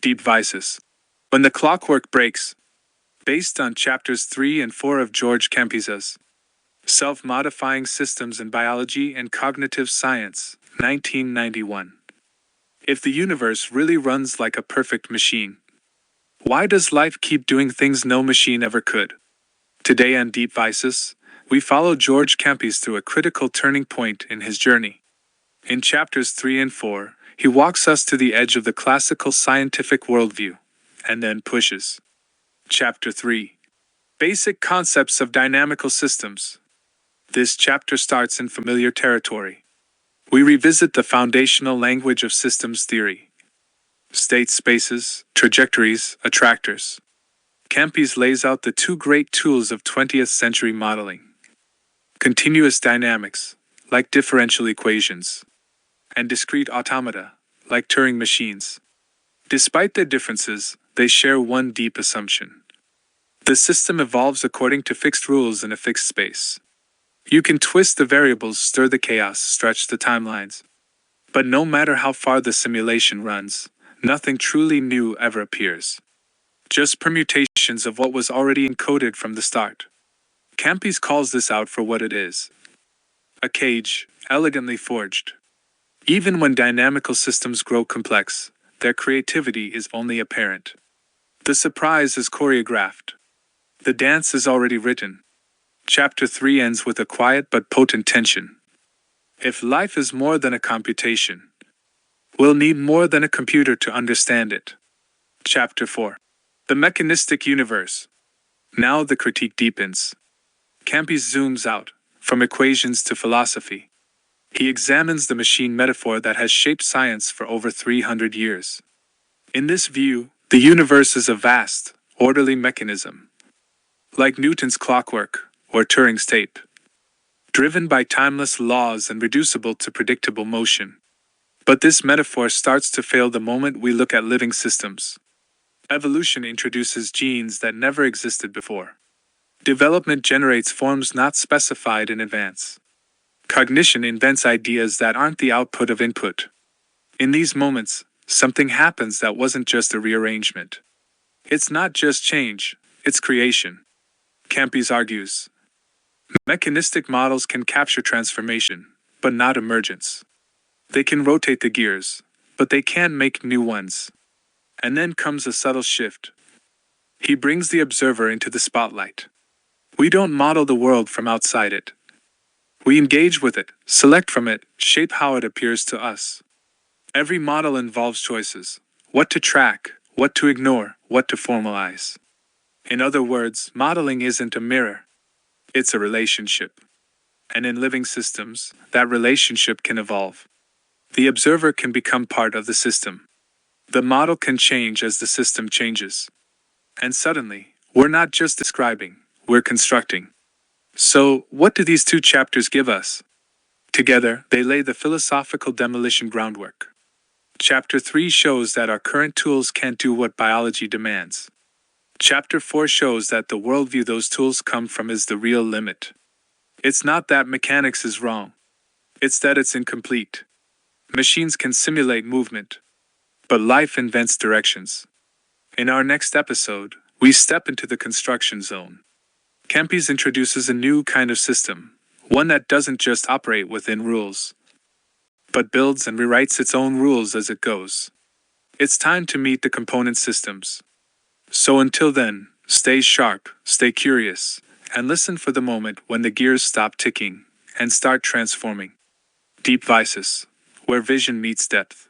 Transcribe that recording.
DeepVisus. When the Clockwork Breaks, based on chapters 3 and 4 of George Kampis's Self-Modifying Systems in Biology and Cognitive Science, 1991. If the universe really runs like a perfect machine, why does life keep doing things no machine ever could? Today on DeepVisus, we follow George Kampis through a critical turning point in his journey. In chapters 3 and 4, he walks us to the edge of the classical scientific worldview, and then pushes. Chapter 3. Basic Concepts of Dynamical Systems. This chapter starts in familiar territory. We revisit the foundational language of systems theory. State spaces, trajectories, attractors. Kampis lays out the two great tools of 20th century modeling. Continuous dynamics, like differential equations, and discrete automata, like Turing machines. Despite their differences, they share one deep assumption. The system evolves according to fixed rules in a fixed space. You can twist the variables, stir the chaos, stretch the timelines. But no matter how far the simulation runs, nothing truly new ever appears. Just permutations of what was already encoded from the start. Kampis calls this out for what it is. A cage, elegantly forged. Even when dynamical systems grow complex, their creativity is only apparent. The surprise is choreographed. The dance is already written. Chapter 3 ends with a quiet but potent tension. If life is more than a computation, we'll need more than a computer to understand it. Chapter 4. The Mechanistic Universe. Now the critique deepens. Kampis zooms out, from equations to philosophy. He examines the machine metaphor that has shaped science for over 300 years. In this view, the universe is a vast, orderly mechanism. Like Newton's clockwork, or Turing's tape. Driven by timeless laws and reducible to predictable motion. But this metaphor starts to fail the moment we look at living systems. Evolution introduces genes that never existed before. Development generates forms not specified in advance. Cognition invents ideas that aren't the output of input. In these moments, something happens that wasn't just a rearrangement. It's not just change, it's creation. Kampis argues. Mechanistic models can capture transformation, but not emergence. They can rotate the gears, but they can't make new ones. And then comes a subtle shift. He brings the observer into the spotlight. We don't model the world from outside it. We engage with it, select from it, shape how it appears to us. Every model involves choices. What to track, what to ignore, what to formalize. In other words, modeling isn't a mirror. It's a relationship. And in living systems, that relationship can evolve. The observer can become part of the system. The model can change as the system changes. And suddenly, we're not just describing, we're constructing. So, what do these two chapters give us? Together, they lay the philosophical demolition groundwork. Chapter 3 shows that our current tools can't do what biology demands. Chapter 4 shows that the worldview those tools come from is the real limit. It's not that mechanics is wrong. It's that it's incomplete. Machines can simulate movement, but life invents directions. In our next episode, we step into the construction zone. Kampis introduces a new kind of system, one that doesn't just operate within rules, but builds and rewrites its own rules as it goes. It's time to meet the component systems. So until then, stay sharp, stay curious, and listen for the moment when the gears stop ticking and start transforming. DeepVisus, where vision meets depth.